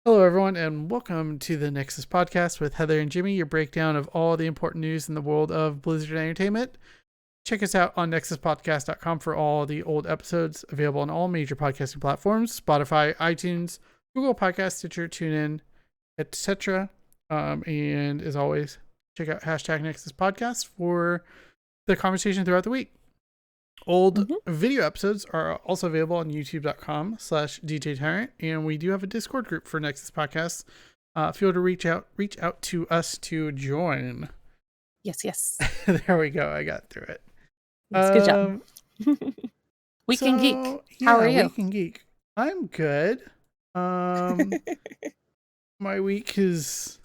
Hello, everyone, and welcome to the Nexus podcast with Heather and Jimmy, your breakdown of all the important news in the world of Blizzard Entertainment. Check us out on nexuspodcast.com for all the old episodes available on all major podcasting platforms: Spotify, iTunes, Google Podcasts, Stitcher, TuneIn, etc. And as always, check out hashtag Nexus Podcast for the conversation throughout the week. Old video episodes are also available on youtube.com/DJ Tyrant, and we do have a Discord group for Nexus Podcasts. Feel to reach out to us to join. Yes. There we go. I got through it. Yes, good job. Weekend Geek. How are you? Weekend Geek. I'm good. My week has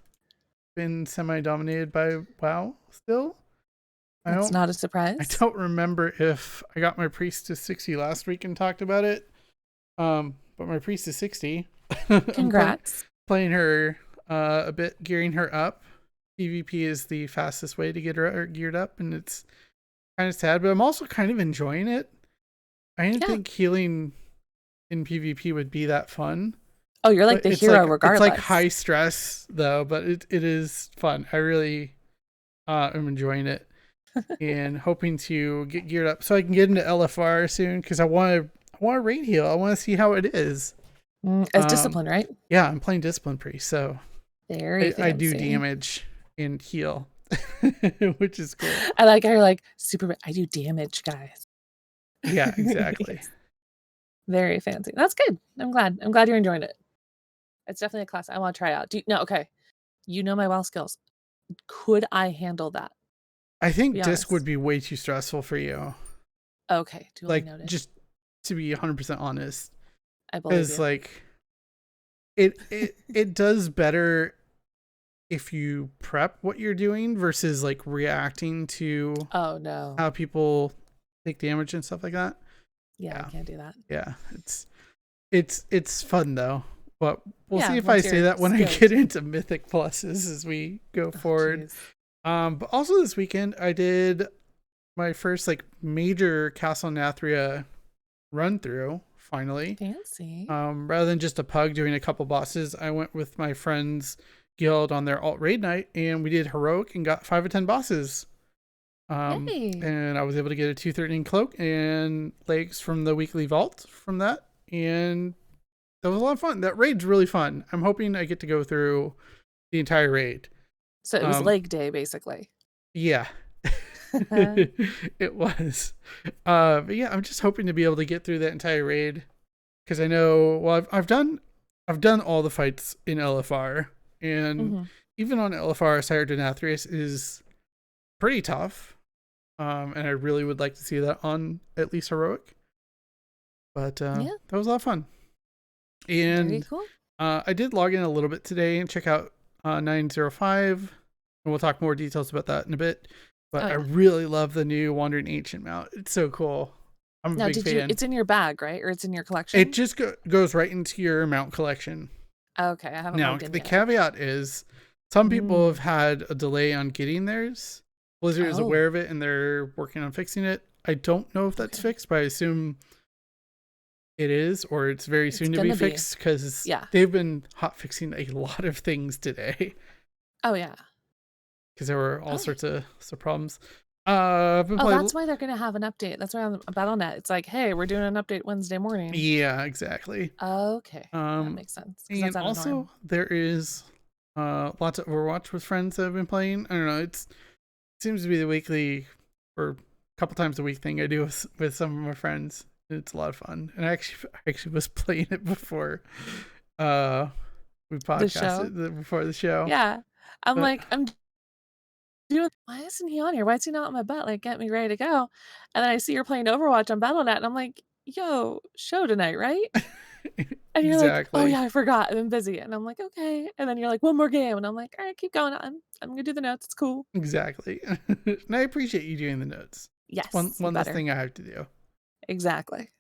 been semi-dominated by WoW still. That's not a surprise. I don't remember if I got my priest to 60 last week and talked about it. But my priest is 60. Congrats. Playing her a bit, gearing her up. PvP is the fastest way to get her geared up, and it's kind of sad, but I'm also kind of enjoying it. I didn't think healing in PvP would be that fun. Oh, you're like the hero regardless. It's like high stress though, but it is fun. I really am enjoying it. And hoping to get geared up so I can get into LFR soon, because I want to raid heal. I want to see how it is. As discipline, right? Yeah, I'm playing discipline priest, so I do damage and heal, which is cool. I like how you're like super. I do damage, guys. Yeah, exactly. Very fancy. That's good. I'm glad you're enjoying it. It's definitely a class I want to try out. Okay. You know my WoW skills. Could I handle that? I think disc would be way too stressful for you. Okay. Just to be 100% honest. I believe you. Like it does better if you prep what you're doing versus like reacting to how people take damage and stuff like that. Yeah, I can't do that. Yeah. It's fun though. But we'll see if I say that when I get into Mythic Pluses as we go forward. Geez. But also this weekend I did my first like major Castle Nathria run through finally. Fancy. Rather than just a pug doing a couple bosses, I went with my friends guild on their alt raid night and we did heroic and got 5 of 10 bosses. And I was able to get a 213 cloak and legs from the weekly vault from that, and that was a lot of fun. That raid's really fun. I'm hoping I get to go through the entire raid. So it was leg day, basically. Yeah, it was. But yeah, I'm just hoping to be able to get through that entire raid, because I know. Well, I've done all the fights in LFR, and even on LFR, Sire Denathrius is pretty tough. And I really would like to see that on at least heroic. But that was a lot of fun. And very cool. I did log in a little bit today and check out 905, and we'll talk more details about that in a bit. But I really love the new Wandering Ancient mount. It's so cool. I'm a big fan. It's in your bag, right? Or it's in your collection? It just goes right into your mount collection. Okay, I haven't logged in the yet. caveat is some people have had a delay on getting theirs. Blizzard is aware of it and they're working on fixing it. I don't know if that's fixed, but I assume it is, or it's very soon to be fixed, because they've been hot fixing a lot of things today. Oh yeah, because there were all sorts of problems. That's why they're gonna have an update. That's why on Battle.net it's like, hey, we're doing an update Wednesday morning. Yeah, exactly. Okay, that makes sense. And also there is lots of Overwatch with friends that have been playing. I don't know, it seems to be the weekly or a couple times a week thing I do with some of my friends. It's a lot of fun, and I actually was playing it before we podcasted before the show. Yeah, I'm doing. Why isn't he on here? Why is he not on my butt? Like, get me ready to go. And then I see you're playing Overwatch on Battle.net, and I'm like, yo, show tonight, right? And you're like, oh yeah, I forgot. I've been busy, and I'm like, okay. And then you're like, one more game, and I'm like, all right, keep going. I'm gonna do the notes. It's cool. Exactly. And I appreciate you doing the notes. Yes, one less thing I have to do. Exactly.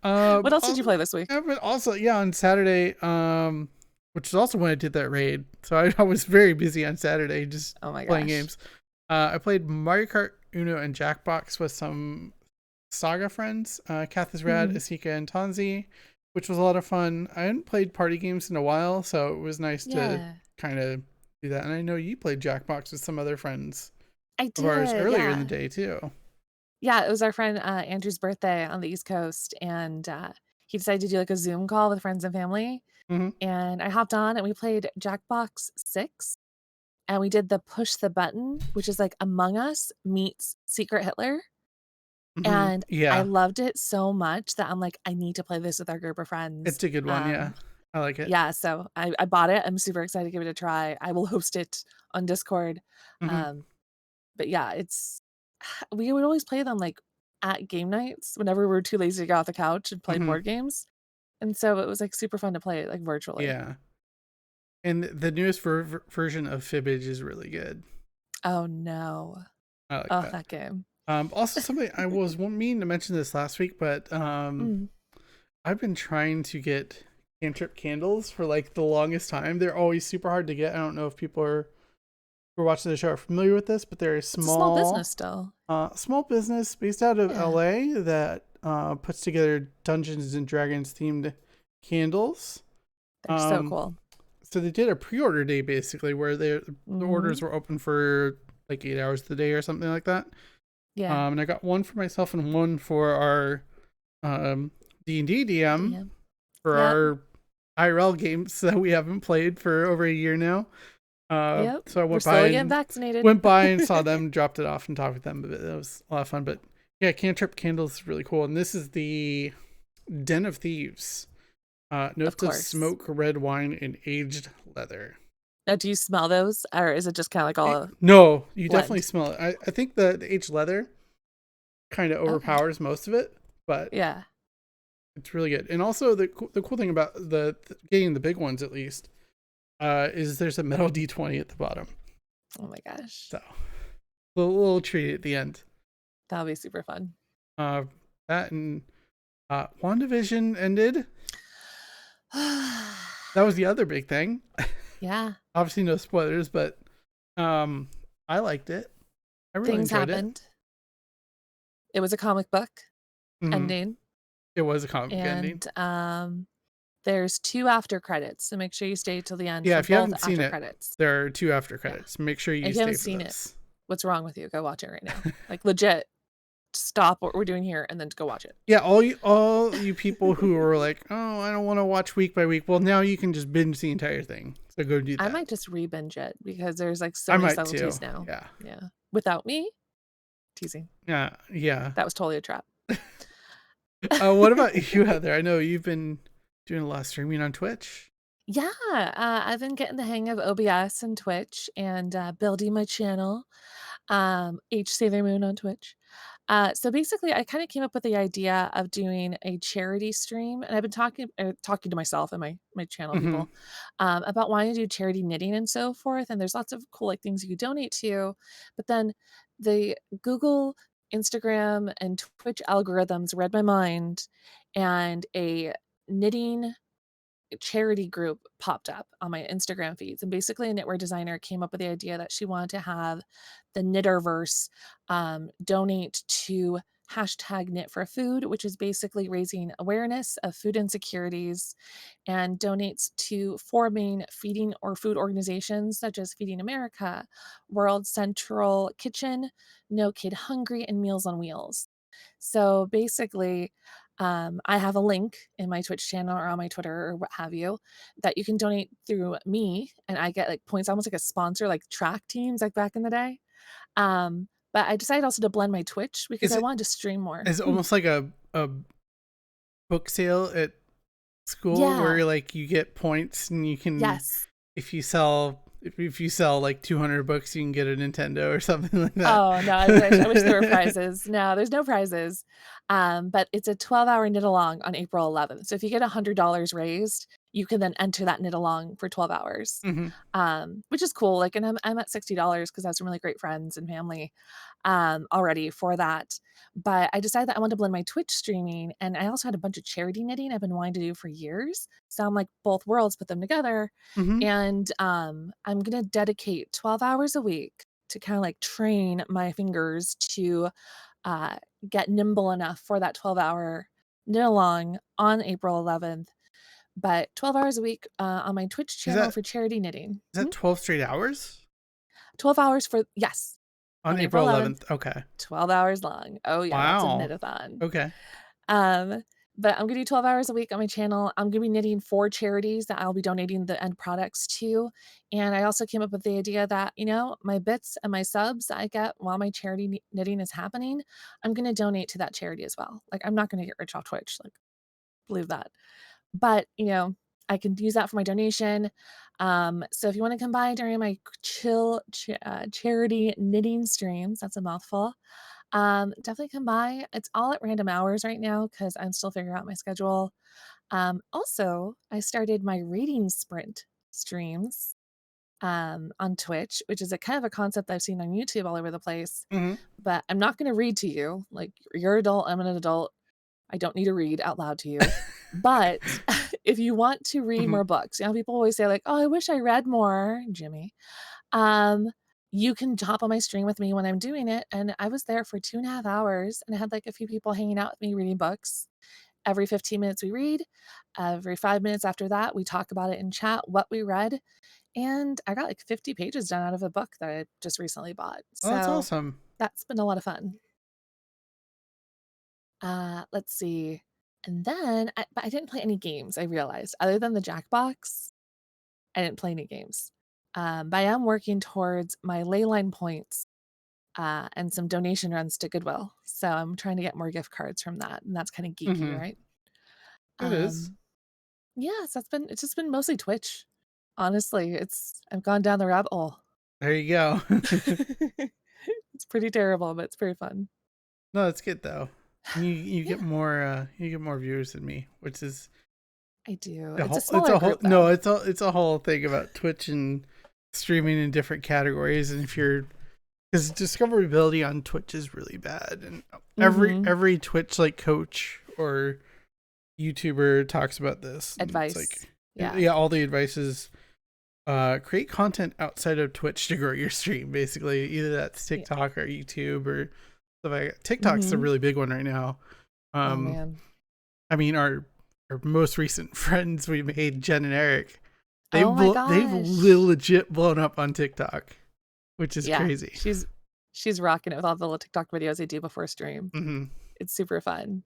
What else did you play this week? But also, on Saturday, which is also when I did that raid. So I was very busy on Saturday just playing games. I played Mario Kart, Uno, and Jackbox with some Saga friends, Kath is Rad, Asika, and Tanzi. which was a lot of fun. I hadn't played party games in a while, so it was nice to Yeah. kind of do that. And I know you played Jackbox with some other friends I of ours did, earlier in the yeah. day too. Yeah, it was our friend, Andrew's birthday on the East Coast, and, he decided to do, like, a Zoom call with friends and family, Hmm. and I hopped on, and we played Jackbox 6, and we did the push the button, which is like Among Us meets Secret Hitler, Hmm. and I Yeah, loved it so much that I'm like, "I need to play this with our group of friends." it's a good one. Yeah, I like it. Yeah, so I bought it, I'm super excited to give it a try. I will host it on Discord, Hmm. um, but yeah, it's we would always play them, like, at game nights whenever we were too lazy to get off the couch and play Hmm. board games, and so it was, like, super fun to play it, like, virtually. Yeah, and the newest version of Fibbage is really good. Oh, no. I like Oh, that. that game. Also, something I was meaning to mention this last week, but Mm. I've been trying to get cantrip candles for like the longest time. They're always super hard to get. I don't know if people are who are watching the show are familiar with this, but they're a It's a small business still. small business based out of Yeah. LA that puts together Dungeons and Dragons themed candles. They're so Um, cool. so they did a pre-order day basically where the orders Mhm. were open for like 8 hours of the day or something like that. Yeah. And I got one for myself and one for our D&D DM DM. for Yep. our IRL games that we haven't played for over a year now. Yep. So I We're slowly getting vaccinated. went by and saw them, dropped it off, and talked with them. But it was a lot of fun. But yeah, cantrip candles is really cool. And this is the Den of Thieves. Of Notes of course. smoke, red wine, and aged leather. Now, do you smell those, or is it just kinda like all a No, you definitely blend? smell it. I think the aged leather kind of Okay. overpowers most of it, but Yeah. it's really good. And also the cool thing about getting the big ones at least is there's a metal D20 at the bottom. Oh my gosh. So little treat at the end. That'll be super fun. Uh, that and WandaVision ended. That was the other big thing. Yeah. Obviously, no spoilers, but I liked it. I really Things enjoyed it. happened. It was a comic book Hmm. ending, It was a comic book ending. and, there's 2 after credits, so make sure you stay till the end Yeah, for if you both haven't seen after it, credits. there are 2 after Yeah. credits. Make sure you If you stay haven't for seen it, those. what's wrong with you? Go watch it right now. Like, legit, stop what we're doing here and then go watch it. Yeah, all you people who are like, oh, I don't want to watch week by week. Well, now you can just binge the entire thing. So go do I that. might just re-binge it because there's, like, so I many might too. subtleties now. Yeah. Yeah. Without me? Teasing. Yeah. Yeah. That was totally a trap. What about you, Heather? I know you've been doing a lot of streaming on Twitch. Yeah, I've been getting the hang of OBS and Twitch and, building my channel, H Sailor Moon on Twitch. So basically, I kinda came up with the idea of doing a charity stream, and I've been talking to myself and my channel Hmm. people, about wanting to do charity knitting and so forth, and there's lots of cool, like, things you could donate to, but then the Google, Instagram, and Twitch algorithms read my mind, and a knitting charity group popped up on my Instagram feeds. And basically, a knitwear designer came up with the idea that she wanted to have the Knitterverse donate to hashtag knit for food, which is basically raising awareness of food insecurities and donates to 4 main feeding or food organizations such as Feeding America, World Central Kitchen, No Kid Hungry, and Meals on Wheels. So basically, I have a link in my Twitch channel or on my Twitter or what have you that you can donate through me, and I get like points, almost like a sponsor, like track teams, like back in the day. But I decided also to blend my Twitch because Is I it wanted to stream more. is it almost like a book sale at school where Yeah. you're like you get points and you can Yes. if you sell like 200 books you can get a Nintendo or something like that. Oh, no, I wish. I wish there were prizes. No, there's no prizes. But it's a 12-hour knit along on April 11th. So if you get $100 raised, you can then enter that knit along for 12 hours. Hmm. Which is cool. Like, and I'm at $60 because I have some really great friends and family already for that. But I decided that I wanted to blend my Twitch streaming, and I also had a bunch of charity knitting I've been wanting to do for years. So I'm like both worlds, put them together. Hmm. And I'm gonna dedicate 12 hours a week to kind of like train my fingers to uh, get nimble enough for that 12-hour knit along on April 11th, but 12 hours a week on my Twitch channel for charity knitting. Is that 12 straight hours? 12 hours for, yes. On April 11th. Okay. 12 hours long. Oh yeah, that's a knit-a-thon. Okay. But I'm gonna do 12 hours a week on my channel. I'm gonna be knitting for charities that I'll be donating the end products to. And I also came up with the idea that, you know, my bits and my subs that I get while my charity knitting is happening, I'm gonna donate to that charity as well. Like, I'm not gonna get rich off Twitch, like, believe that. But, you know, I can use that for my donation. So if you want to come by during my charity knitting streams, that's a mouthful. Definitely come by. It's all at random hours right now because I'm still figuring out my schedule. Also, I started my reading sprint streams on Twitch, which is a kind of a concept I've seen on YouTube all over the place. But I'm not going to read to you. Like, you're an adult, I'm an adult. I don't need to read out loud to you. But if you want to read more books, you know, people always say like, oh, I wish I read more, Jimmy. You can hop on my stream with me when I'm doing it. And I was there for 2.5 hours and I had like a few people hanging out with me reading books. Every 15 minutes we read. Every 5 minutes after that, we talk about it in chat, what we read. And I got like 50 pages done out of a book that I just recently bought. So that's awesome. That's been a lot of fun. Let's see. And then, but I didn't play any games, I realized. Other than the Jackbox, I didn't play any games. But I am working towards my leyline points and some donation runs to Goodwill. So I'm trying to get more gift cards from that. And that's kind of geeky, right? It is. Yeah, so it's just been mostly Twitch. Honestly, I've gone down the rabbit hole. There you go. It's pretty terrible, but it's very fun. No, it's good though. You get more viewers than me, which is I do. It's a whole thing about Twitch and streaming in different categories, and because discoverability on Twitch is really bad, and every Twitch like coach or YouTuber talks about this advice. It's like, all the advice is create content outside of Twitch to grow your stream. Basically, either that's TikTok or YouTube or stuff like that. TikTok's a really big one right now. Oh man. I mean, our most recent friends we made, Jen and Eric, they've legit blown up on TikTok, which is crazy. She's rocking it with all the little TikTok videos I do before stream. It's super fun.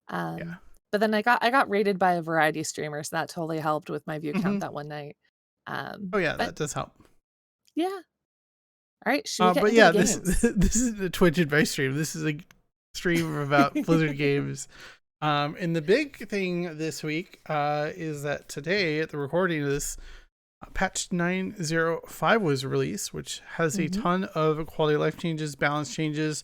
But then I got rated by a variety streamer, so that totally helped with my view count that one night. That does help. Yeah. All right. This is a Twitch advice stream. This is a stream about Blizzard games. And the big thing this week is that today, at the recording of this, patch 9.05 was released, which has a ton of quality of life changes, balance changes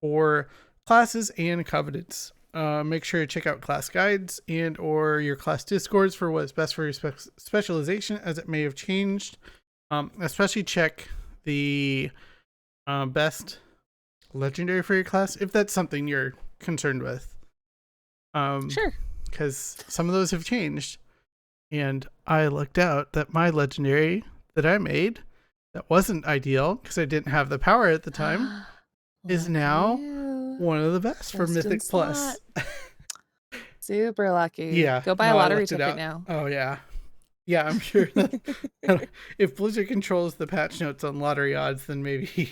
for classes and covenants. Make sure to check out class guides and or your class discords for what's best for your specialization, as it may have changed. Especially check the best legendary for your class if that's something you're concerned with. Sure. Because some of those have changed, and I looked out that my legendary that I made that wasn't ideal because I didn't have the power at the time is now one of the best for Mythic Plus. Super lucky. Yeah. Go buy a lottery ticket now. Oh yeah. Yeah, I'm sure that if Blizzard controls the patch notes on lottery odds, then maybe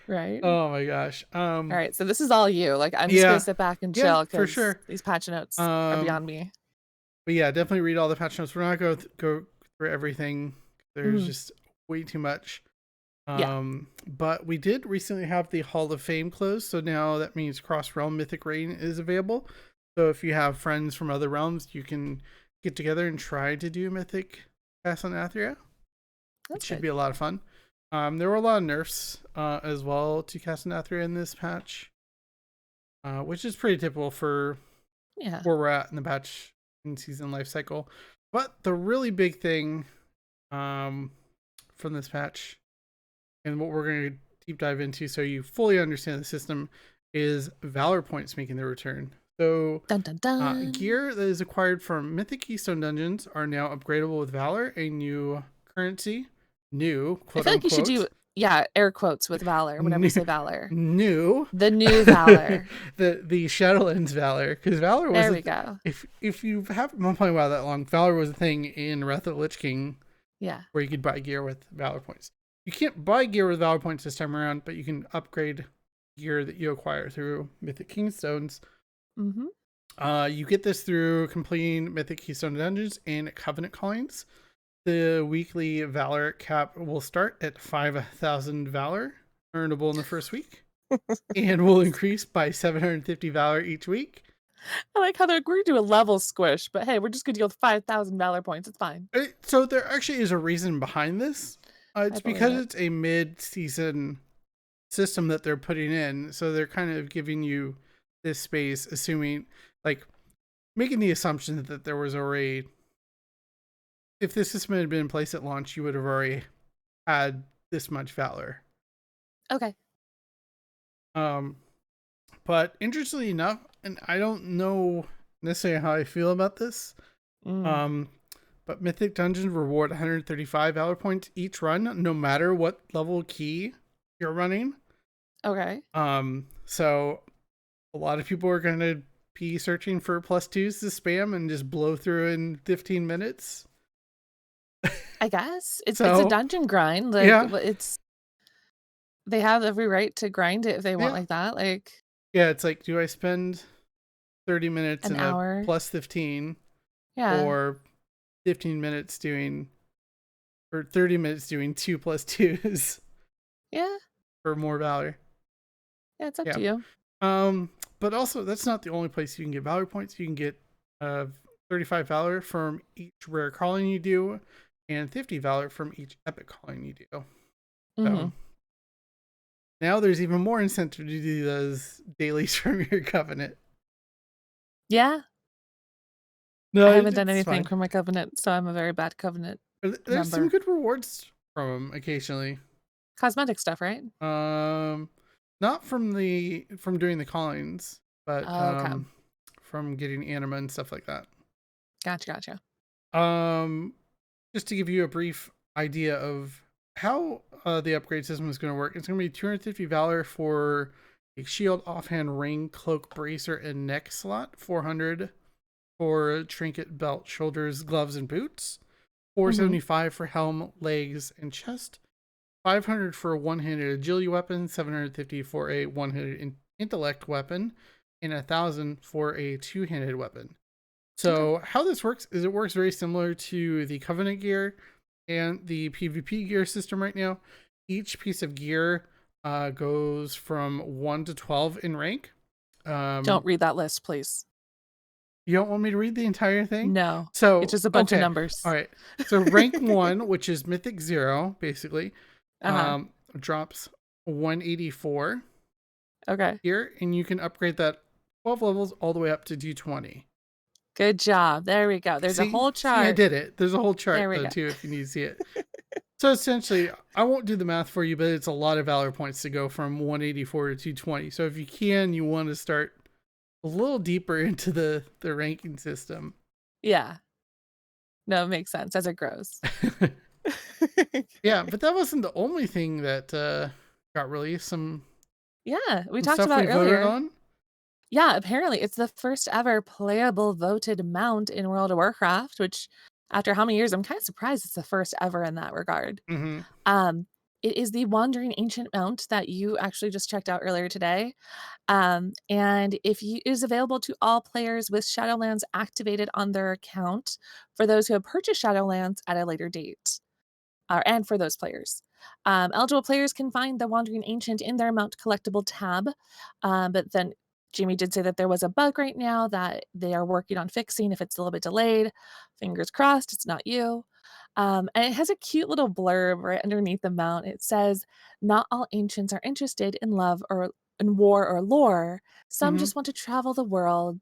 Right. Oh my gosh. All right, so this is all you. Like, I'm just gonna sit back and chill for sure. These patch notes are beyond me. But yeah, definitely read all the patch notes. We're not going to go through everything. There's just way too much. But we did recently have the Hall of Fame closed, so now that means cross-realm Mythic Rain is available. So if you have friends from other realms, you can get together and try to do Mythic Pass on Athria. It should be a lot of fun. There were a lot of nerfs as well to Cassanathria in this patch, which is pretty typical for where we're at in the patch and season life cycle. But the really big thing from this patch, and what we're going to deep dive into so you fully understand the system, is Valor Points making their return. So gear that is acquired from Mythic Keystone Dungeons are now upgradable with Valor, a new currency. New, quote I feel like unquote. you should do Yeah, air quotes with Valor whenever you say Valor. New. The new Valor. the Shadowlands Valor, because Valor was there we go. If you haven't been playing WoW that long, Valor was a thing in Wrath of the Lich King. Yeah. Where you could buy gear with Valor Points. You can't buy gear with Valor Points this time around, but you can upgrade gear that you acquire through Mythic Keystones. Mm-hmm. You get this through completing Mythic Keystone Dungeons and Covenant Callings. The weekly Valor cap will start at 5,000 Valor, earnable in the first week, and will increase by 750 Valor each week. I like how they're going to do a level squish, but hey, we're just going to deal with 5,000 Valor points. It's fine. So there actually is a reason behind this. It's because it's a mid-season system that they're putting in. So they're kind of giving you this space, assuming, like, making the assumption that there was already, if this system had been in place at launch, you would have already had this much Valor. Okay. But interestingly enough, and I don't know necessarily how I feel about this, but Mythic Dungeons reward 135 Valor points each run, no matter what level key you're running. Okay. So a lot of people are going to be searching for +2s to spam and just blow through in 15 minutes. I guess it's a dungeon grind. Like, yeah. They have every right to grind it if they want like that. Like, yeah, it's like, do I spend 30 minutes in hour. A +15? Yeah. Or 15 minutes doing, or 30 minutes doing 2 +2s. Yeah. For more Valor. Yeah, it's up to you. But also, that's not the only place you can get Valor points. You can get 35 Valor from each rare calling you do, and 50 Valor from each epic calling you do. So now there's even more incentive to do those dailies from your Covenant. Yeah. No, I haven't done anything from my Covenant, so I'm a very bad Covenant There's member. Some good rewards from them occasionally. Cosmetic stuff, right? Not from doing the callings, but from getting anima and stuff like that. Gotcha. Just to give you a brief idea of how the upgrade system is going to work, it's going to be 250 Valor for a shield, offhand, ring, cloak, bracer, and neck slot. 400 for trinket, belt, shoulders, gloves, and boots. 475 for helm, legs, and chest. 500 for a one-handed agility weapon. 750 for a one-handed intellect weapon, and 1,000 for a two-handed weapon. So how this works is it works very similar to the Covenant gear and the PvP gear system right now. Each piece of gear goes from 1 to 12 in rank. Don't read that list, please. You don't want me to read the entire thing? No. So it's just a bunch of numbers. All right. So rank 1, which is Mythic 0, basically, drops 184. Okay. Here, and you can upgrade that 12 levels all the way up to D20. Good job. There we go. There's a whole chart. I did it. There's a whole chart though, too, if you need to see it. So essentially, I won't do the math for you, but it's a lot of Valor points to go from 184 to 220. So if you can, you want to start a little deeper into the ranking system. Yeah. No, it makes sense as it grows. Yeah, but that wasn't the only thing that got released. We talked about earlier. On. Yeah, apparently it's the first ever playable voted mount in World of WarCraft, which after how many years, I'm kind of surprised it's the first ever in that regard. It is the Wandering Ancient mount that you actually just checked out earlier today. And it is available to all players with Shadowlands activated on their account for those who have purchased Shadowlands at a later date. And for those players. Eligible players can find the Wandering Ancient in their mount collectible tab. But then Jamie did say that there was a bug right now that they are working on fixing. If it's a little bit delayed, fingers crossed, it's not you. And it has a cute little blurb right underneath the mount. It says, "Not all ancients are interested in love or in war or lore. Some just want to travel the world.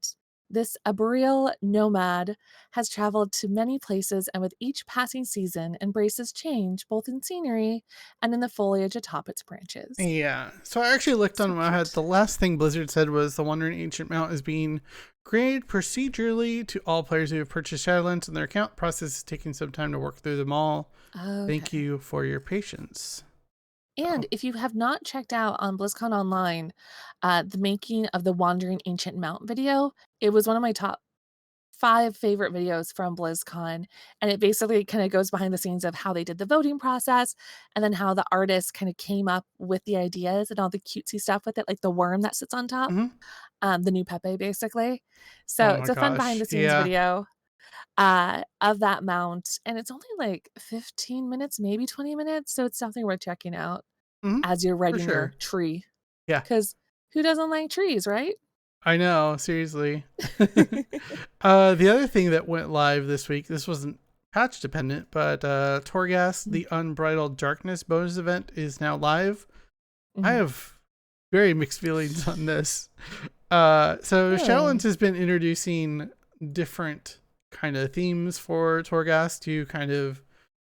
This arboreal nomad has traveled to many places and with each passing season embraces change both in scenery and in the foliage atop its branches." Yeah. So I actually looked on my head. The last thing Blizzard said was the Wandering Ancient mount is being created procedurally to all players who have purchased Shadowlands and their account. Process is taking some time to work through them all. Thank you for your patience. And Oh. if you have not checked out on BlizzCon Online, the making of the Wandering Ancient Mount video, it was one of my top 5 favorite videos from BlizzCon, and it basically kinda goes behind the scenes of how they did the voting process, and then how the artists kinda came up with the ideas and all the cutesy stuff with it, like the worm that sits on top, Mhm. the new Pepe, basically. So, Oh my it's a fun behind gosh. the scenes Yeah. video, of that mount, and it's only, like, 15 minutes, maybe 20 minutes, so it's something worth checking out Mhm. as you're For writing your sure. tree. Yeah. 'Cause who doesn't like trees, right? I know, seriously. The other thing that went live this week, this wasn't patch dependent, but Torghast, Mhm, the Unbridled Darkness bonus event is now live. I mhm. have very mixed feelings on this. So Shadowlands Really? has been introducing different kind of themes for Torghast to kind of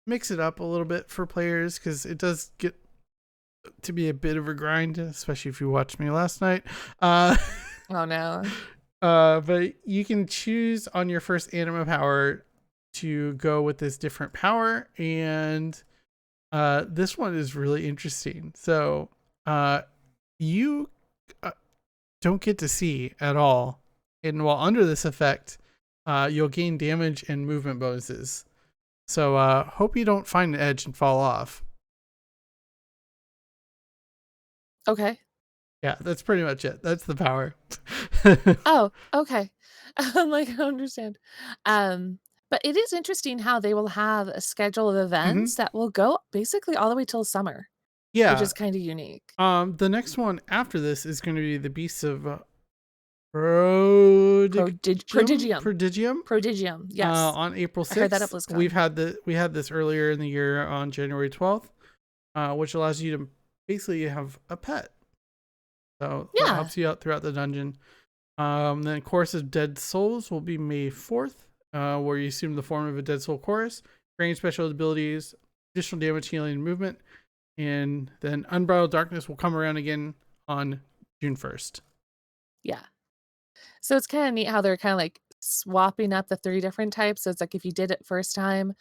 mix it up a little bit for players, because it does get to be a bit of a grind, especially if you watched me last night. Uh, Oh, no. but you can choose on your first anima power to go with this different power, and this one is really interesting. So you uh, don't get to see at all, and while under this effect, you'll gain damage and movement bonuses. So hope you don't find an edge and fall off. Okay. Yeah, that's pretty much it. That's the power. Oh, okay. I'm like, I don't understand. But it is interesting how they will have a schedule of Hmm. events that will go basically all the way till summer, which Yeah. is kinda unique. The next one after this is going to be the Beasts of Prodigium. Prodigium. Prodigium, yes. On April I heard that at 6th. BlizzCon. We had this earlier in the year on January 12th, which allows you to basically have a pet. So that Yeah. helps you out throughout the dungeon. Then Chorus of Dead Souls will be May 4th, where you assume the form of a Dead Soul chorus, granting special abilities, additional damage, healing, and movement. And then Unbridled Darkness will come around again on June 1st. Yeah. So it's kinda neat how they're kinda, like, swapping up the 3 different types, so it's like if you did it first time,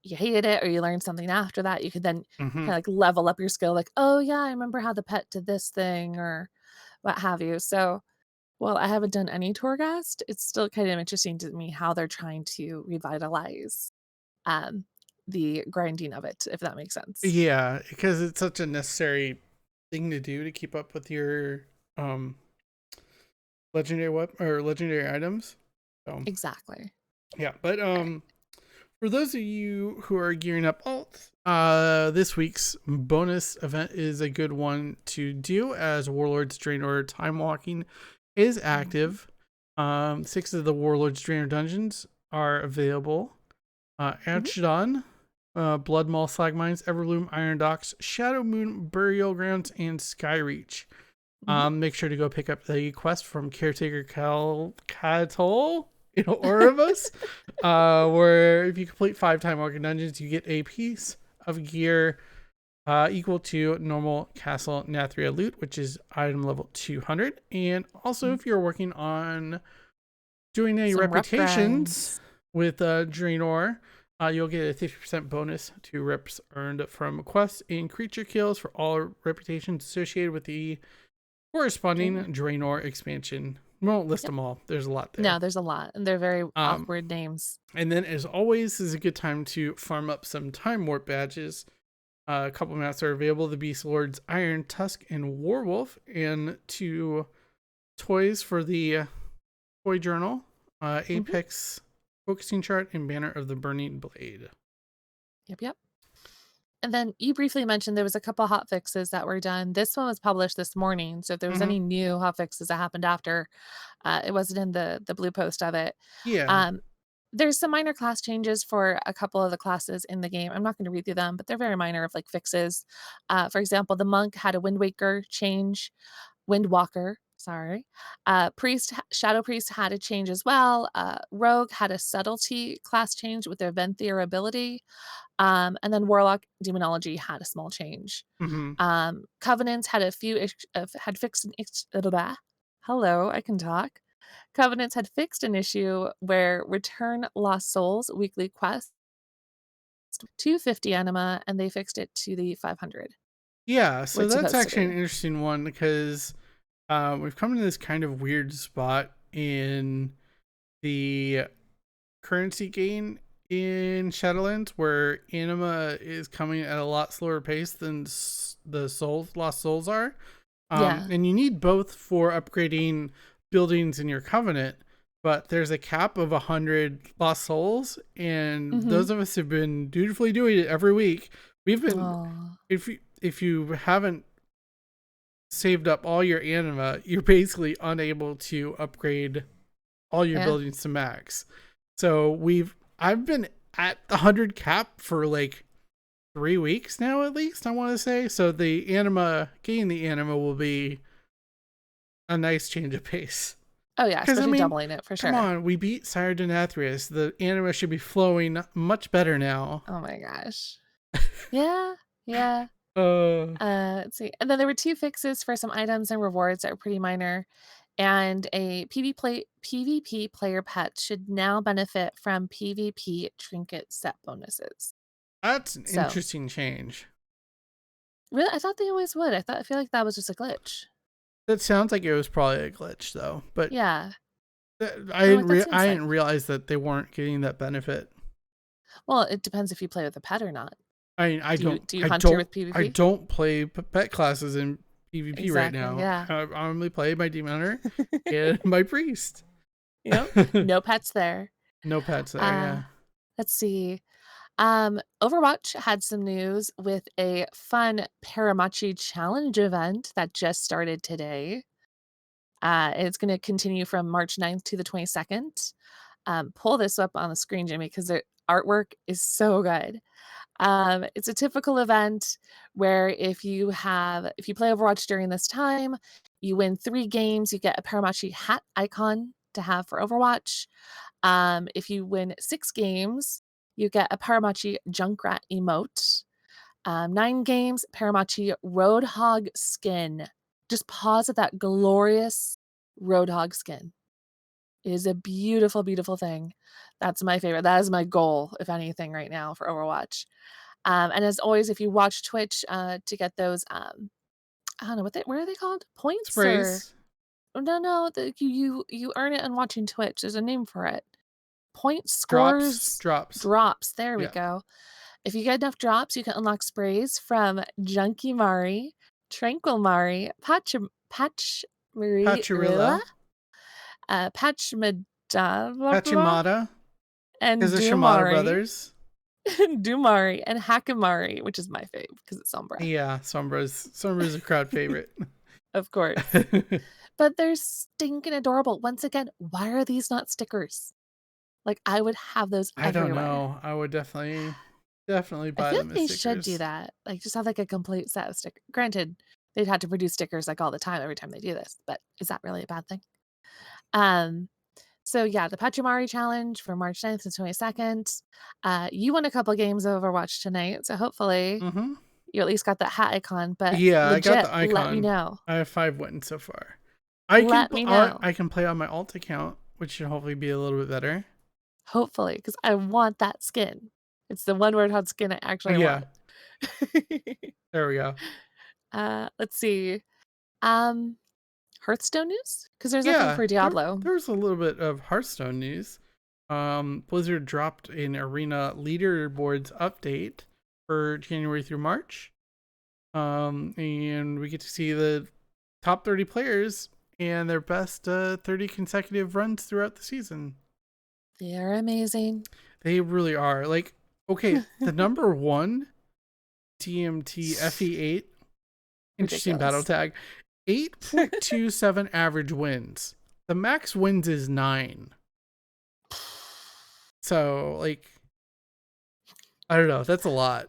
you hated it, or you learned something after that, you could then Hmm. kinda, like, level up your skill, like, "Oh, yeah, I remember how the pet did this thing," or what have you. So, while I haven't done any Torghast, it's still kind of interesting to me how they're trying to revitalize, um, the grinding of it, if that makes sense. Yeah, because it's such a necessary thing to do to keep up with your um legendary weapon or legendary items. So Exactly. yeah, but Alright. for those of you who are gearing up alt, this week's bonus event is a good one to do, as Warlord's Draenor Time Walking is Mhm, active. 6 of the Warlord's Draenor dungeons are available. mhm, Anchedon, Blood Maw, Slag Mines, Everloom, Iron Docks, Shadow Moon, Burial Grounds, and Skyreach. mhm. Make sure to go pick up the quest from Caretaker Catol in Oribus, where if you complete 5 Time Walking dungeons, you get a piece of gear equal to normal Castle Nathria loot, which is item level 200. And also, Mhm. if you're working on doing any Some rep reputations grinds. with Draenor, you'll get a 50% bonus to reps earned from quests and creature kills for all reputations associated with the corresponding Draenor. Draenor expansion. We won't list Yep. them all. There's a lot No, there. there's a lot, and they're very Um, awkward names. and then, as always, is a good time to farm up some Time Warp badges. A couple maps are available: the Beast Lord's Iron Tusk and Warwolf, and 2 toys for the Toy Journal, Mhm. Apex Focusing Chart, and Banner of the Burning Blade. Yep, yep. And then you briefly mentioned there was a couple hot fixes that were done. This one was published this morning, so if there was Hmm. any new hot fixes that happened after, it wasn't in the blue post of it. Yeah. Um, there's some minor class changes for a couple of the classes in the game. I'm not gonna read through them, but they're very minor of, like, fixes. For example, the monk had a Wind Waker change. Windwalker, sorry. Shadow Priest had a change as well. Rogue had a subtlety class change with their Venthyr ability. And then Warlock Demonology had a small change. Hmm. Covenants had a few had fixed an hello, I can talk. Covenants had fixed an issue where return lost souls weekly quest to 50 anima, and they fixed it to the 500. Yeah, so What's that's supposed to actually an be. interesting one because we've come to this kind of weird spot in the currency gain in Shadowlands where anima is coming at a lot slower pace than the lost souls are. Yeah. And you need both for upgrading buildings in your covenant, but there's a cap of 100 lost souls, and Mm-hmm. those of us who've been dutifully doing it every week, we've been Oh. if you haven't saved up all your anima, you're basically unable to upgrade all your Yeah. buildings to max. So I've been at the 100 cap for like 3 weeks now, at least, I want to say. So getting the anima will be a nice change of pace. Oh yeah, Because, I especially mean, doubling it for come sure. on, we beat Sire Denathrius. The anima should be flowing much better now. Oh my gosh. Yeah. Yeah. Uh, Let's see. And then there were 2 fixes for some items and rewards that were pretty minor. And a PvP player pet should now benefit from PvP trinket set bonuses. that's an So, interesting change. really, I thought they always would. I feel like that was just a glitch. That sounds like it was probably a glitch, though. But Yeah. I I'm like, that didn't, seems I like. didn't realize that they weren't getting that benefit. Well, it depends if you play with a pet or not. I mean, Do you hunter with PvP? I don't play pet classes in PvP right Exactly. now. Yeah. I only play my demon hunter and my priest. Yep. No pets there. No pets there. Yeah. Let's see. Overwatch had some news with a fun Paramachi challenge event that just started today. It's going to continue from March 9th to the 22nd. Pull this up on the screen, Jimmy, because the artwork is so good. It's a typical event where if you play Overwatch during this time, you win 3 games, you get a Paramachi hat icon to have for Overwatch. If you win 6 games, you get a Paramachi Junkrat emote. 9 games, Paramachi Roadhog skin. Just pause at that glorious Roadhog skin. It is a beautiful, beautiful thing. That's my favorite. That is my goal, if anything, right now for Overwatch. And as always, if you watch Twitch to get those, I don't know what are they called? Points or Sprays. no, you earn it on watching Twitch. There's a name for it. Point Drops. scores, drops. There we Yeah. go. If you get enough drops, you can unlock sprays from Junkie Mari, Tranquil Mari, Pachirilla. Pachimata. and Is the Shimada Dumari, brothers. Dumari, and Hakamari, which is my fave because it's Sombra. Yeah, Sombra's a crowd favorite. Of course. But they're stinking adorable. Once again, why are these not stickers? Like, I would have those everywhere. I don't know. I would definitely I buy feel them like they as stickers. should do that. Like, just have like a complete set of stickers. Granted, they'd have to produce stickers like all the time every time they do this, but is that really a bad thing? So yeah, the Pachamari challenge for March 9th and 22nd. You won a couple games of Overwatch tonight, so hopefully you at least got that hat icon. But yeah, legit, I got the icon. let me know. I have 5 wins so far. Let me know. I can play on my alt account, which should hopefully be a little bit better. Hopefully, because I want that skin. It's the one Roadhog skin I actually want. There we go. Let's see. Hearthstone news? Because there's nothing for Diablo. There was a little bit of Hearthstone news. Blizzard dropped an arena leaderboards update for January through March. And we get to see the top 30 players and their best 30 consecutive runs throughout the season. They're amazing. They really are. Like, okay, the number 1 TMT FE8 interesting battle tag, 8.27 average wins. The max wins is 9. So, like, I don't know. That's a lot.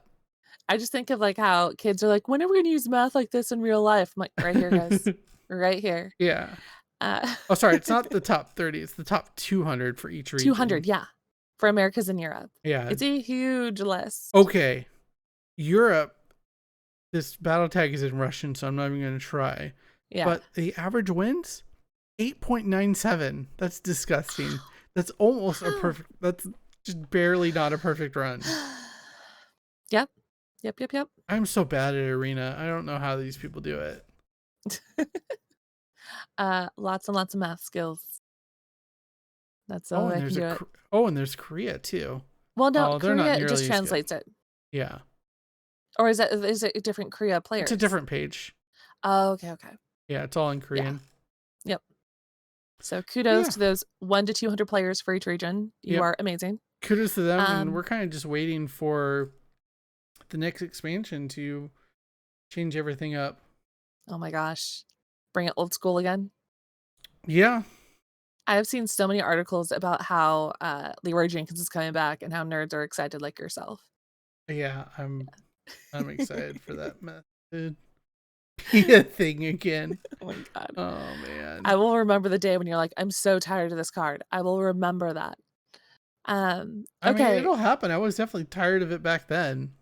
I just think of like how kids are like, when are we gonna use math like this in real life? I'm like, right here, guys. Right here. Yeah. Oh, sorry. It's not the top 30. It's the top 200 for each region. 200, yeah. For Americas and Europe. Yeah. It's a huge list. Okay. Europe, this battle tag is in Russian, so I'm not even going to try. Yeah. But the average wins, 8.97. That's disgusting. That's almost a perfect, that's just barely not a perfect run. Yep. Yep, yep, yep. I'm so bad at Arena. I don't know how these people do it. Lots and lots of math skills. That's the Oh, only and way I can there's do it. and there's Korea too. Well, no, Oh, they're not Korea just nearly as good. translates it. Yeah. Or is it different Korea It's a players? different page. Oh, okay, okay. Yeah, it's all in Yeah. Korean. Yep. So kudos Yeah. to those 1 to 200 players for each region. You Yep. are amazing. Kudos to them, and we're kind of just waiting for the next expansion to change everything up. Oh my gosh. Bring it old school again. Yeah. I've seen so many articles about how Leroy Jenkins is coming back and how nerds are excited like yourself. Yeah, I'm excited for that method. Be a thing again. Oh my god. Oh man. I will remember the day when you're like, I'm so tired of this card. I will remember that. I mean, Okay. it'll happen. I was definitely tired of it back then.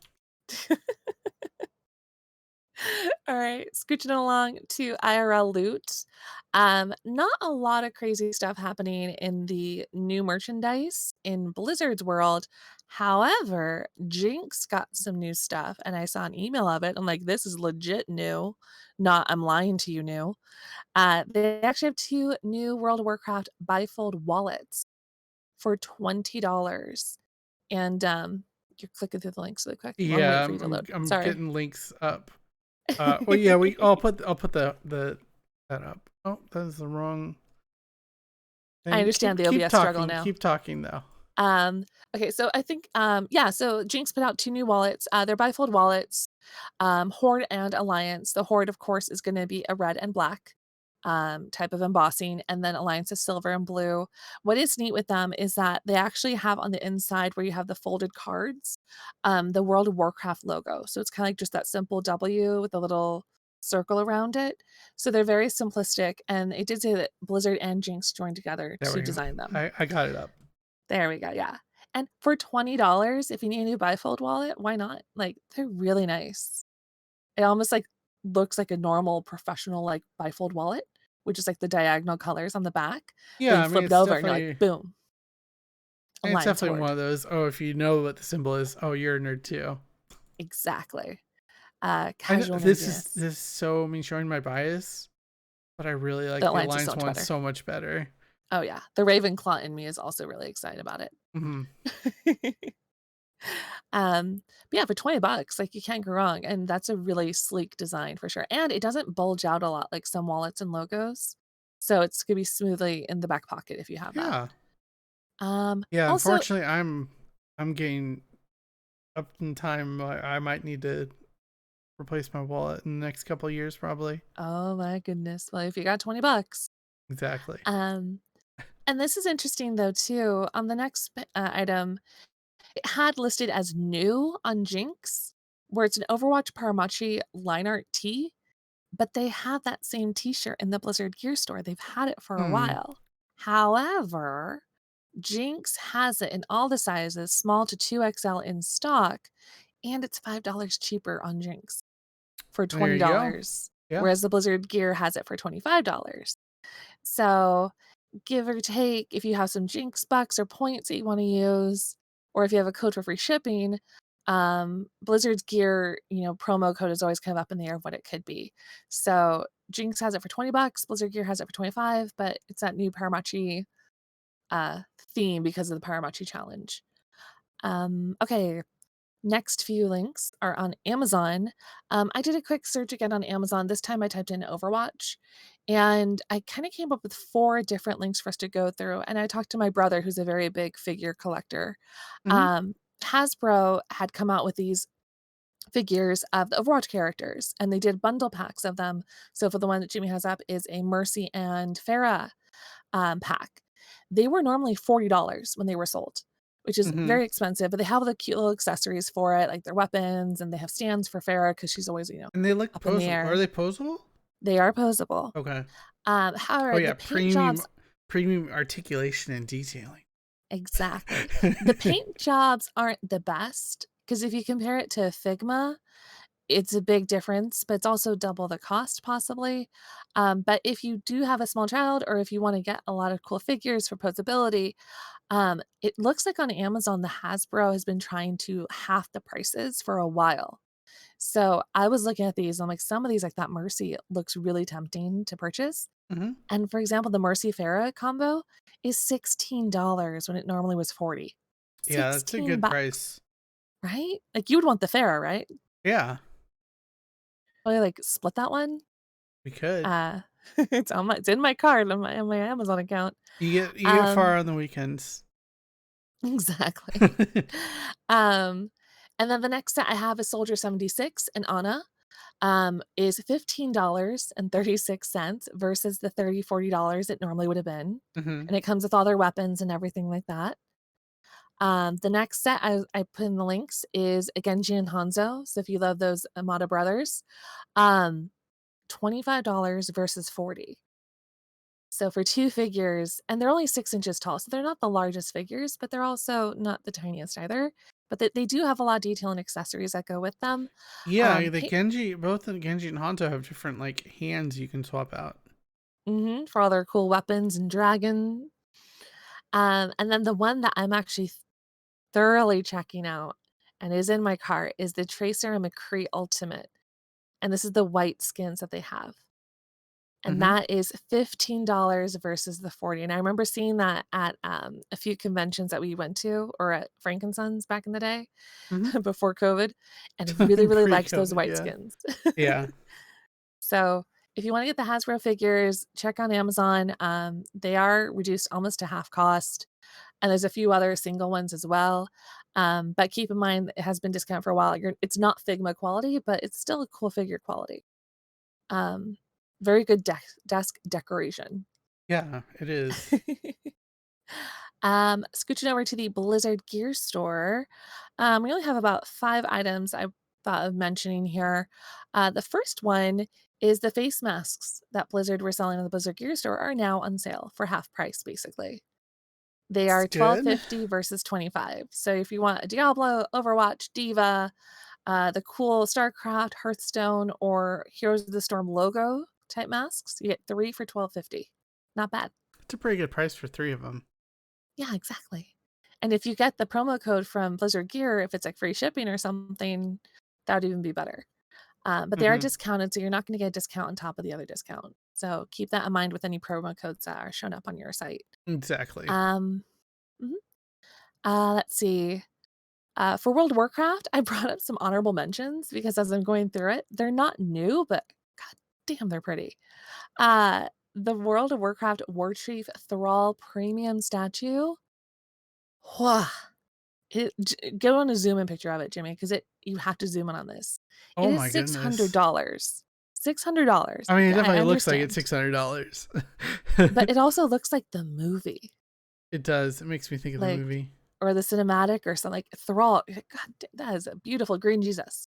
All right, scooching along to IRL Loot. Not a lot of crazy stuff happening in the new merchandise in Blizzard's world. However, Jinx got some new stuff, and I saw an email of it. I'm like, this is legit new, not I'm lying to you new. They actually have 2 new World of Warcraft Bifold wallets for $20. And you're clicking through the links really quick while I'm Yeah, waiting for you to load. I'm Sorry. getting links up. Well, yeah, I'll put that up. Oh, that's the wrong thing. I understand the Keep OBS talking, struggle now. Keep talking though. Okay, so I think, yeah, so Jinx put out 2 new wallets. They're bifold wallets, Horde and Alliance. The Horde, of course, is gonna be a red and black type of embossing, and then Alliance is silver and blue. What is neat with them is that they actually have on the inside where you have the folded cards, the World of Warcraft logo. So it's kinda like just that simple W with a little circle around it. So they're very simplistic, and it did say that Blizzard and Jinx joined together There to we go. design them. I got it up. There we go, yeah. And for $20, if you need a new bifold wallet, why not? Like, they're really nice. It almost, like, looks like a normal professional, like, bifold wallet, which is, like, the diagonal colors on the back, but Yeah, you I mean flip it over and you're like, it's boom, Alliance definitely one Horde. of those. Oh, if you know what the symbol is, oh, you're a nerd too. Exactly. I know Casual this nerdiness. is so me showing my bias, but I really like The the Alliance is so Alliance much one better. so much better. Oh, yeah. The Ravenclaw in me is also really excited about it. Mhm. But yeah, for $20, like, you can't go wrong, and that's a really sleek design for sure, and it doesn't bulge out a lot like some wallets and logos, so it's gonna be smoothly in the back pocket if you have that. Yeah. Yeah, Also unfortunately, I'm getting up in time. I might need to replace my wallet in the next couple of years, probably. oh my goodness, well, if you got $20. Exactly. Um, and this is interesting though too, on the next item, it had listed as new on Jinx, where it's an Overwatch Paramachi line art tee, but they have that same t-shirt in the Blizzard gear store. They've had it for a Hmm. while. However, Jinx has it in all the sizes, small to 2XL in stock, and it's $5 cheaper on Jinx for There you go. $20, Yeah. whereas the Blizzard gear has it for $25. So, give or take, if you have some Jinx bucks or points that you want to use, or if you have a code for free shipping, Blizzard's gear, promo code is always kind of up in the air of what it could be. So Jinx has it for $20, Blizzard gear has it for 25, but it's that new Paramachi theme because of the Paramachi challenge. Okay, next few links are on Amazon. I did a quick search again on Amazon. This time I typed in Overwatch, and I kind of came up with 4 different links for us to go through. And I talked to my brother, who's a very big figure collector. Hmm. Hasbro had come out with these figures of the Overwatch characters, and they did bundle packs of them. So for the one that Jimmy has up is a Mercy and Farah pack. They were normally $40 when they were sold, which is Hmm. very expensive, but they have the cute little accessories for it, like their weapons, and they have stands for Farah because she's always, And they look up in the posable. Are air. they posable? They are posable. Okay. Oh However, the yeah, paint jobs premium articulation and detailing. exactly. The paint jobs aren't the best because if you compare it to Figma, it's a big difference, but it's also double the cost possibly. But if you do have a small child or if you want to get a lot of cool figures for posability, it looks like on Amazon, the Hasbro has been trying to half the prices for a while. So I was looking at these, I'm like, some of these, like that Mercy looks really tempting to purchase. Hmm. And for example, the Mercy Farah combo is $16 when it normally was 40. Yeah, that's a 16 good bucks, price. right? Like you would want the Farah, right? Yeah, Probably like split that one. we could. Uh it's in my card on my Amazon account. You get Um far on the weekends. exactly. Um and then the next set I have is Soldier 76 and Anna. Is $15.36 versus the $30-$40 it normally would have been. Hmm. And it comes with all their weapons and everything like that. The next set I put in the links is Genji and Hanzo. So if you love those Amada brothers, um, $25 versus 40. So for two figures, and they're only 6 inches tall, so they're not the largest figures, but they're also not the tiniest either. But they do have a lot of detail and accessories that go with them. Yeah, the Pay Genji, both the Genji and Hanzo have different like hands you can swap out. for all their cool weapons and dragon. And then the one that I'm actually thoroughly checking out and is in my cart is the Tracer and McCree Ultimate. And this is the white skins that they have. And Hmm. that is $15 versus the 40. And I remember seeing that at a few conventions that we went to or at Frankenson's back in the day Hmm. before COVID. And I really, really liked those Pre-COVID, white yeah. skins. Yeah. So if you want to get the Hasbro figures, check on Amazon. They are reduced almost to half cost. And there's a few other single ones as well. But keep in mind it has been discounted for a while. It's not Figma quality, but it's still a cool figure quality. Um, very good desk decoration. Yeah, it is. Scooching over to the Blizzard gear store, we only have about 5 items I thought of mentioning here. The first one is the face masks that Blizzard were selling in the Blizzard gear store are now on sale for half price, basically. They It's are good. $12.50 versus 25. So if you want a Diablo, Overwatch, Diva, the cool StarCraft, Hearthstone, or Heroes of the Storm logo type masks, you get 3 for $12.50. Not bad. It's a pretty good price for 3 of them. Yeah, exactly. And if you get the promo code from Blizzard Gear, if it's like free shipping or something, that would even be better. But they are Hmm. discounted, so you're not going to get a discount on top of the other discount. So keep that in mind with any promo codes that are shown up on your site. Exactly. Um, mhm. Let's see. For World of Warcraft, I brought up some honorable mentions because as I'm going through it, they're not new, but god damn, they're pretty. The World of Warcraft Warchief Thrall premium statue. Whoa. Go on a zoom in picture of it, Jimmy, because you have to zoom in on this. It Oh is my goodness. $600. $600. I mean, it I definitely looks like it's understand, $600. but it also looks like the movie, It does. It makes me think of the like, movie. or the cinematic or something like Thrall. God, that is a beautiful green Jesus.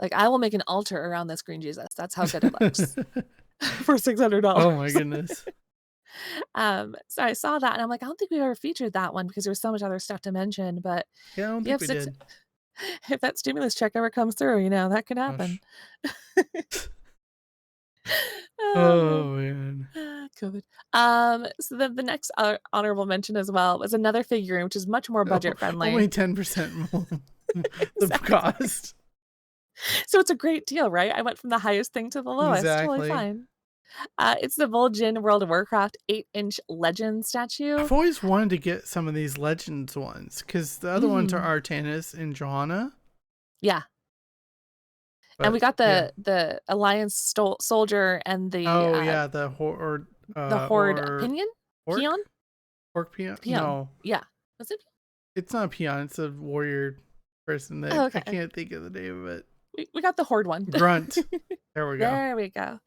Like, I will make an altar around this green Jesus. That's how good it looks for $600. Oh my goodness. So I saw that and I'm like, I don't think we've ever featured that one because there's so much other stuff to mention. But Yeah, I don't if you think have we six, did. if that stimulus check ever comes through, that could happen. Gosh. Oh man. Oh man. COVID. So then the next honorable mention as well was another figurine, which is much more budget Only friendly. 10% more the Exactly. cost. So it's a great deal, right? I went from the highest thing to the lowest. Totally Exactly. fine. It's the Volgen World of Warcraft 8-inch legend statue. I've always wanted to get some of these Legends ones because the other ones are Mhm. Artanis and Johanna. Yeah. And But we got yeah. the Alliance soldier and Oh yeah, the the Horde or Pinion? orc Peon? orc peon. Peon. No, Yeah. Was it? it's not a peon. It's a warrior person that Oh, I okay. can't think of the name of it. We got the Horde one. Grunt. There we go. There we go.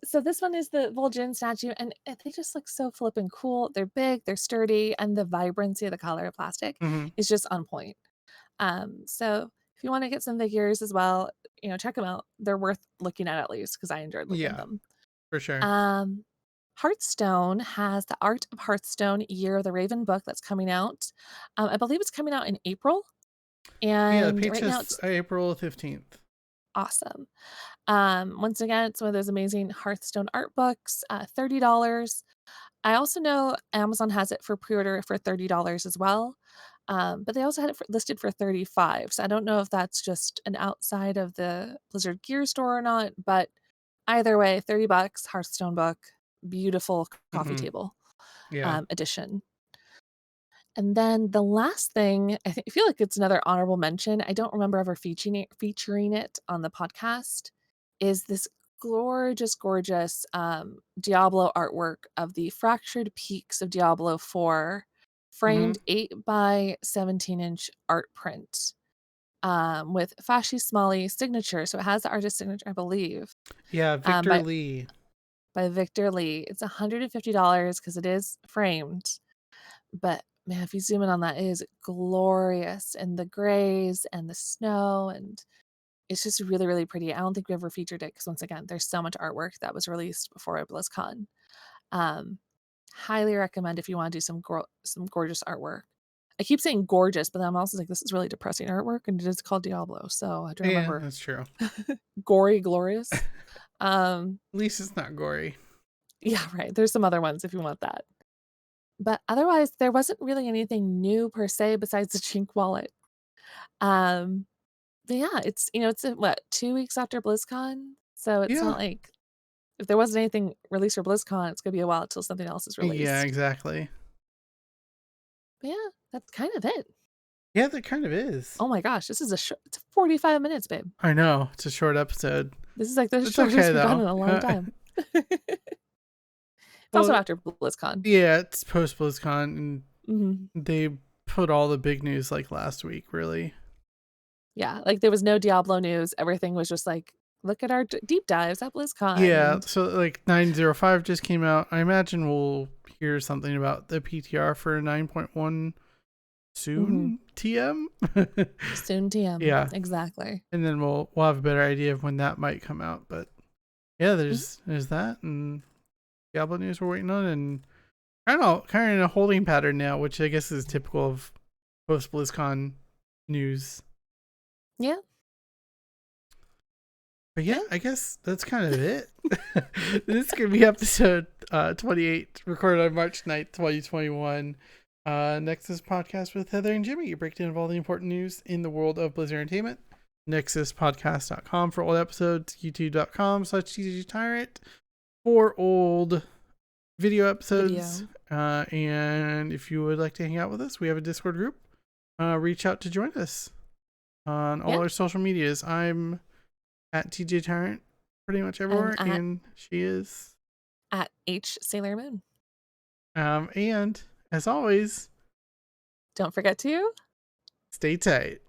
So this one is the Vol'jin statue, and they just look so flippin' cool. They're big, they're sturdy, and the vibrancy of the color of plastic Hmm. is just on point. So if you want to get some figures as well, check them out. They're worth looking at least because I enjoyed looking at Yeah, them. for sure. Um, Hearthstone has the Art of Hearthstone Year of the Raven book that's coming out. I believe it's coming out in April, Yeah, the and page right now is it's April 15th. awesome. Once again, it's one of those amazing Hearthstone art books, $30. I also know Amazon has it for pre-order for $30 as well. But they also had it listed for $35. So I don't know if that's just an outside of the Blizzard gear store or not, but either way, $30, Hearthstone book, beautiful coffee table Yeah. edition. And then the last thing, I feel like it's another honorable mention. I don't remember ever featuring it on the podcast. Is this gorgeous, gorgeous Diablo artwork of the fractured peaks of Diablo 4, framed 8 by 17-inch art print with Fashi Smalley signature. So it has the artist signature, I believe. Yeah, Victor Lee. By Victor Lee. It's $150 because it is framed. But man, if you zoom in on that, it is glorious. And the grays and the snow, and it's just really, really pretty. I don't think we ever featured it because once again, there's so much artwork that was released before BlizzCon. Highly recommend if you want to do some gorgeous artwork. I keep saying gorgeous, but then I'm also like, this is really depressing artwork, and it is called Diablo, so I have to remember. Yeah, that's true. Gory, glorious. At least it's not gory. Yeah, right. There's some other ones if you want that. But otherwise, there wasn't really anything new per se besides the Chink wallet. But yeah, it's what, 2 weeks after BlizzCon, so it's not like if there wasn't anything released for BlizzCon, it's gonna be a while until something else is released. Yeah, exactly. But yeah, that's kind of it. Yeah, that kind of is. Oh my gosh, this is it's 45 minutes, babe. I know, it's a short episode. This is like the shortest we've done in a long time. It's also after BlizzCon. Yeah, it's post BlizzCon, and they put all the big news like last week, really. Yeah, like there was no Diablo news. Everything was just like, look at our deep dives at BlizzCon. Yeah, so like 9.05 just came out. I imagine we'll hear something about the PTR for 9.1 soon. TM. Soon TM. Yeah, exactly. And then we'll have a better idea of when that might come out. But yeah, there's that, and Diablo news we're waiting on, and kind of in a holding pattern now, which I guess is typical of post BlizzCon news. Yeah. But yeah, I guess that's kind of it. This is going to be episode 28, recorded on March 9th, 2021. Nexus podcast with Heather and Jimmy. Your breakdown of all the important news in the world of Blizzard Entertainment. NexusPodcast.com for old episodes. YouTube.com/TJTyrant for old video episodes. And if you would like to hang out with us, we have a Discord group. Reach out to join us on all our social medias. I'm at TJ Tyrant pretty much everywhere, and she is at H Sailor Moon. And as always, don't forget to stay tight.